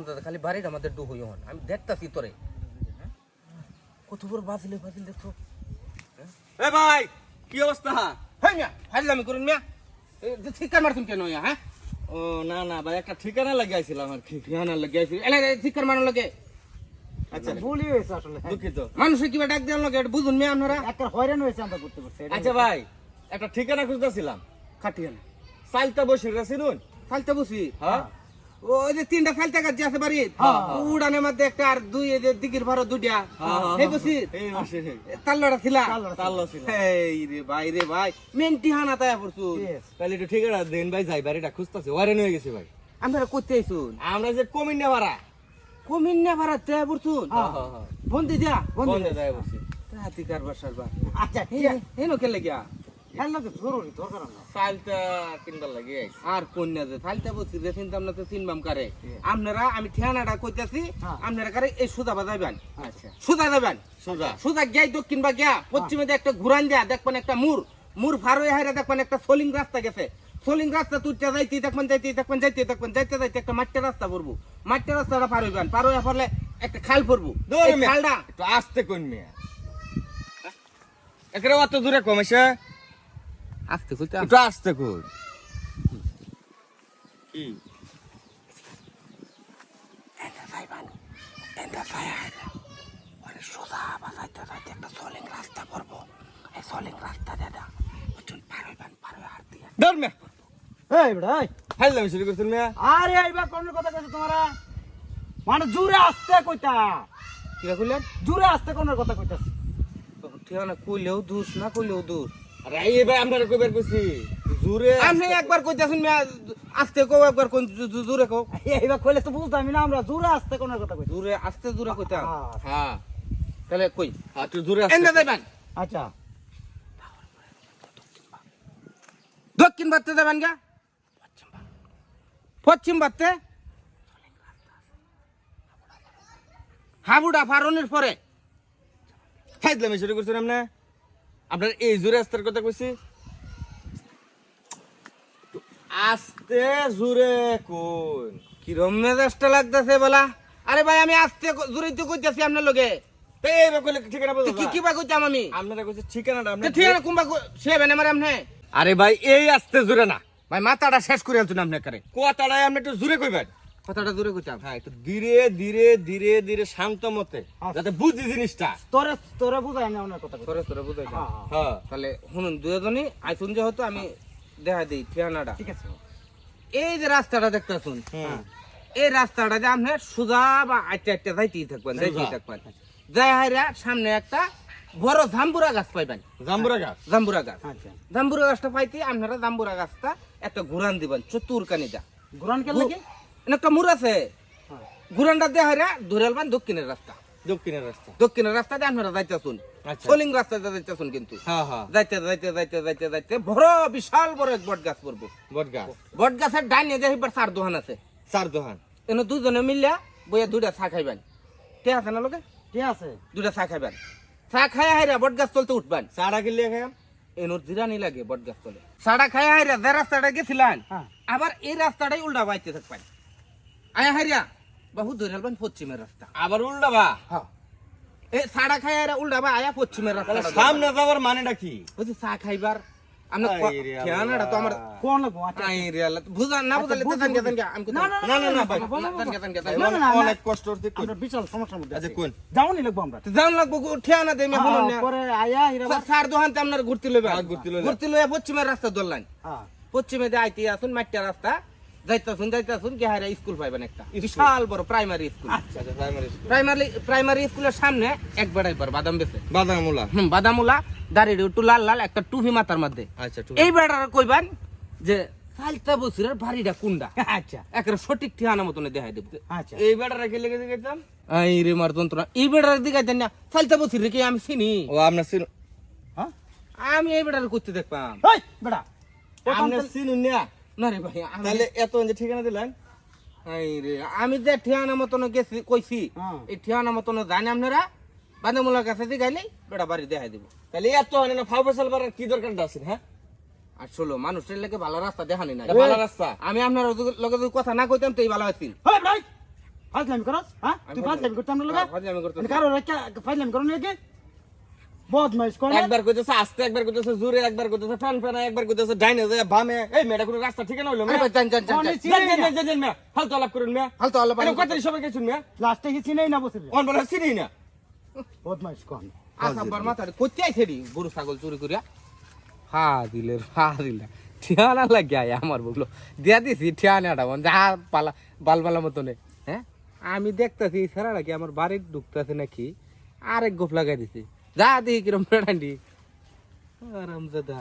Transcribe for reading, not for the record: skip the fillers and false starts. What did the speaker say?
হারামজাদা খালি বাড়ির আমাদের ডু হই হন আমি দেখতাছি তোরে কত বড় বাজিলে দেখছো এ ভাই কি অবস্থা? হ্যাঁ মিয়া ফাইজলামি করুন মিয়া শিক্ষার মারতুন কেন ইয়া হ্যাঁ ও না না ভাই একটা ঠিকানা লাগাইছিলাম আর কি। ঠিকানা লাগিয়েছি এলে শিক্ষার মারার লগে আচ্ছা ভুলই হয়েছে আসলে দুঃখিত। মানুষের কিবা ডাক দেওয়ার লগে এটা বুঝুন মিয়া আপনারা একটা হয়রান হয়েছে আমরা করতে পারছি আচ্ছা ভাই একটা ঠিকানা খুঁজতেছিলাম। খাটিয়ে না সাইলতা বসে চিনুন? ফালতে বসি হ্যাঁ ওই যে তিনটা ফালতে কাজ আছে বাড়ি উড়ানের মধ্যে একটা আর দুই এই যে দিগির ভাড়া দুইটা এই বসি এই বসে তাল্লড়া ছিলা তাল্লো ছিল। এই রে ভাই মেন্টি হানা তাই পড়ছু তাহলে একটু ঠিকানা দেন ভাই, যাই বাড়িটা খুঁজতেছি, ওয়ারেন হয়ে গেছে ভাই। আমরা করতে আইছুন আমরা যে কমিন্যা ভাড়া কমিন্না ভাড়া তাই পড়ছুন বন্দি দিয়া বন্ধে যায় বসে। রাতি কারবার সারবার আচ্ছা হেনো কেলে গিয়া খেলনা তো জরুরি দরকার না সাইলতা কিনবার লাগে আইছি। আর কন্যা যে ফালতে বসি যে চিন্তাম না তো চিনবাম কারে আপনারা আমি ঠিকানাটা কইতাছি আপনারা কারে এই সুদা বাজাইবেন আচ্ছা সুদা দেবেন সোজা সুদা গিয়াই দক্ষিণ বা গিয়া পশ্চিমে যে একটা ঘুরান দেয়া দেখবেন একটা মুর ফার হয়ে হাইরা দেখবেন একটা সোলিং রাস্তা গেছে সোলিং রাস্তা তুইটা যাইতে দেখবেন যাইতে একটা মাটির রাস্তা পড়বো মাটির রাস্তাটা পার হইবেন পার হয়ে পড়লে একটা খাল পড়বো এই খালটা একটু আস্তে কোন মিয়া একরে অত দূরে কমেছে, আস্তে কইতে একটু আস্তে কোন কি এন্ডা যাইবান এন্ডা যাইয়া ওরে সোজা বাজাইতে একটা সোলিং রাস্তা পড়বো এই সোলিং রাস্তা দাদা ওজন পার হয়ে হাত দিয়া ধর মিয়া এই বেটা এই ফাইলাম শুরু করছেন মিয়া। আরে এইবার কোন কথা কইছো তোমরা মানে জোরে আসতে কইতা কিরা কইলেন জোরে আসতে কোন কথা কইতাছ ঠিকানা কইলেও দোষ না কইলেও দোষ আরে এই ভাই আমরা কইবার কইছি জুরে আপনি একবার কইতাছেন মিয়া আস্তে কও একবার কোন জোরে কও এইবার কইলে তো বুঝতাম না আমরা জোরে আসতে কোন কথা কইতাছ জোরে আস্তে জোরে কইতাম হ্যাঁ। হ্যাঁ তাহলে কই একটু জুরে এন্ডা আসতে যাইবেন আচ্ছা দক্ষিণ বাড়তে যাবেন গা পশ্চিম বাড়তে হাবুড়া ফারনের পরে ফাইলাম শুরু করছেন আপনি। আপনার এই জুরে রাস্তার কথা কইছি, আস্তে জুরে কোন কিরম মেজাজটা লাগতেছে বলা আরে ভাই আমি আস্তে জোরে তো কইতাছি আপনার লগে এই ভাই কইলে ঠিকানা বলতো কি কিবা কইতাম আমি আপনারা কইছে ঠিকানাটা আপনি ঠিক আছে কুম্বা সে বেনে মারে আমনে আরে ভাই এই আস্তে জুরে না, ভাই মাথাটা শেষ করে আলছুন আপনি করে কথাটাই আপনি একটু জুরে কইবেন। কথাটা জোরে কইতাম হ্যাঁ একটু ধীরে ধীরে ধীরে ধীরে শান্ত মতে যাতে বুঝি জিনিসটা। তোরে তোরে বুঝাই না ওনার কথা কইতাছ তোরে তোরে বুঝাইতাম হ্যাঁ হ্যাঁ, হ্যাঁ তাহলে শুনুন দুজনই আইসুন যেহেতু আমি দেখা দিই ঠিকানাটা ঠিক আছে এই যে রাস্তাটা দেখতেছুন হুম এই রাস্তাটা যে আপনি সোজা বা আটটা যাইতেই থাকবেন যাই হাইরা সামনে একটা বড় জাম্বুরা গাছ পাইবেন জাম্বুরা গাছ জাম্বুরা গাছ আচ্ছা জাম্বুরা গাছটা পাইতে আপনারা জাম্বুরা গাছটা একটা ঘুরান দিবেন চতুর্কানিটা গুরান কে লাগে একটা মুর আছে ঘুরানটা দিয়ে হাইরা ধরে আলবেন দক্ষিণের রাস্তা দক্ষিণের রাস্তা দক্ষিণের রাস্তা দিয়ে আপনারা যাইতেছুন আচ্ছা। সোলিং রাস্তাতে যাইতেছুন কিন্তু হ্যাঁ হ্যাঁ যাইতে বড় বিশাল বড় এক বট গাছ পড়বো বট গাছ বট গাছের ডাইনে যে এবার চার দোকান আছে চার দোকান এনে দুজনে মিলিয়া বইয়া দুইটা চা খাইবেন ঠিক আছে না লোকে ঠিক আছে দুইটা চা খাইবেন চা খাই হাইরা বট গাছ তলতে উঠবেন চারা কিনলে খাই এনোর জিরানি লাগে বট গাছ তলে চাটা খাই হাইরা যে রাস্তাটা গেছিলেন হ্যাঁ আবার এই রাস্তাটাই উল্টা বাইতে থাকবেন আয়া হাইরা বহু ধরে আলবেন পশ্চিমের রাস্তা আবার উল্টা বা হ্যাঁ এই চাটা খাই হাইরা উল্টা বা আয়া পশ্চিমের রাস্তা সামনে যাবার মানেটা কি? ওই যে চা খাইবার আমরা আই রে আল্লাহ। ঠিকানাটা তো আমার কোন লাগবো আচ্ছা আই রে আল্লাহ বুঝা না বুঝালে তো জান গেছেন আমি না না না, না, না, ভাই। না, না, না, অনেক কষ্ট হচ্ছে কোন আমরা বিশাল সমস্যার মধ্যে আচ্ছা আছি কোন যাওনি লাগবো আমরা জান লাগবো ঠিকানা দেই আমি হলো না পরে আয়া হিরাবা সার দোকানতে আপনার ঘুরতে লইবে ঘুরতে লইবে। ঘুরতে লইয়া পশ্চিমের রাস্তা ধরলেন হ্যাঁ পশ্চিমে দিয়ে আইতে আসুন মাটিয়া রাস্তা যাইতাছুন কি হারা স্কুল পাইবেন একটা বিশাল বড় প্রাইমারি স্কুল আচ্ছা প্রাইমারি স্কুল প্রাইমারি স্কুলের সামনে এক বেড়াই পর বাদাম বেচে বাদামুলা বাদামুলা দাঁড়িয়ে একটু লাল লাল একটা টুপি মাথার মধ্যে আচ্ছা ঠিক এই বেড়ার কইবেন যে ফালতা বছরের বাড়িটা কুন্ডা আচ্ছা একেবারে সঠিক ঠিকানা মতনে দেখাই দেব আচ্ছা এই বেটারা কি লেগে গেছিলাম এই রে মার যন্ত্রণা এই বেড়ার দিকে দেন না ফালতা বছর কি আমি চিনি ও আপনার সিন হ্যাঁ আমি এই বেড়ার করতে দেখলাম এই বেটা আপনার সিন না না রে ভাই তাহলে এত যে ঠিকানা দিলেন এই রে আমি যে ঠিকানা মতন গেছি কইছি হ্যাঁ। এই ঠিকানা মতন জানি আপনারা বাদামুলার কাছে দিয়ে গাইলেই বেটা বাড়ি দেখাই দেবো তাহলে এত হয় না ফাউ ফসল বাড়ার কি দরকারটা আছে হ্যাঁ আসলে মানুষের লেগে ভালো রাস্তা দেখানি না এটা ভালো রাস্তা আমি আপনার লগে যদি কথা না কইতাম তো এই ভালো আছিল এই বেটা ফাজলামি করস হ্যাঁ তুই ফাজলামি করতাম না লাগা ফাজলামি করতেছি। কারো ফাজলামি করো নাকি বদমাইশ কোন একবার কইতেছে আস্তে, একবার কইতেছে জোরে, একবার কইতেছে ফ্যান ফ্যান, একবার কইতেছে ডাইনে যায় বামে। এই মেয়েটা কোনো রাস্তা ঠিকানা হইলো আরে মেয়া? ভাই, যান, যান, যান, যান। যান মেয়া, ফালতু আলাপ করুন মেয়া। ফালতু আলাপ এরকম কথাই সবাই গেছুন মেয়া। লাস্টে কি চিনেই না বসে অন বলে চিনি না। বদমাইশ কোন আসাব্বার মাথায় করতে আইছে রে গরু ছাগল চুরি করিয়া। হা দিলে ঠিয়ানা লাগিয়া আমার বললো দিয়া দিছি ঠিয়ানাটা মন যা পালা বালবালা মতনে। হ্যাঁ আমি দেখতেছি সারাটা কি আমার বাড়ির ঢুকতেছে নাকি আরেক গোপ লাগাই দিছি যা দেখি কিরম পেড়ান্ডি আরাম দাদা।